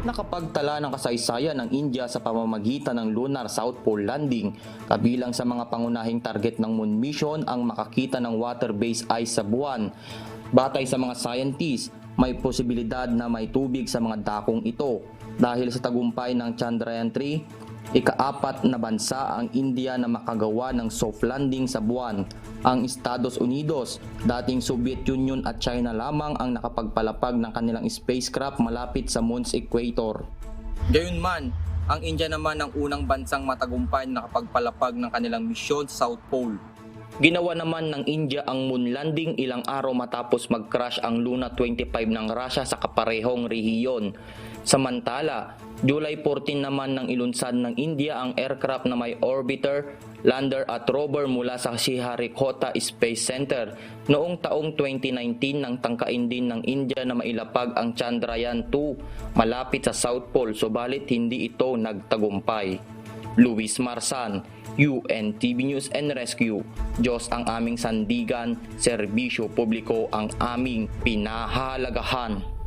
Nakapagtala ng kasaysayan ng India sa pamamagitan ng Lunar South Pole Landing. Kabilang sa mga pangunahing target ng moon mission ang makakita ng water-based ice sa buwan. Batay sa mga scientists, may posibilidad na may tubig sa mga dakong ito. Dahil sa tagumpay ng Chandrayaan-3, ika-4 na bansa ang India na makagawa ng soft landing sa buwan. Ang Estados Unidos, dating Soviet Union at China lamang ang nakapagpalapag ng kanilang spacecraft malapit sa Moon's equator. Gayunman, ang India naman ang unang bansang matagumpay na nakapagpalapag ng kanilang misyon sa South Pole. Ginawa naman ng India ang moon landing ilang araw matapos mag-crash ang Luna 25 ng Russia sa kaparehong rehiyon. Samantala, July 14 naman nang ilunsad ng India ang aircraft na may orbiter, lander at rover mula sa Sriharikota Space Center. Noong taong 2019 nang tangkain din ng India na mailapag ang Chandrayaan-2 malapit sa South Pole, subalit hindi ito nagtagumpay. Luis Marsan, UNTV News and Rescue. Diyos ang aming sandigan, serbisyo publiko ang aming pinahahalagahan.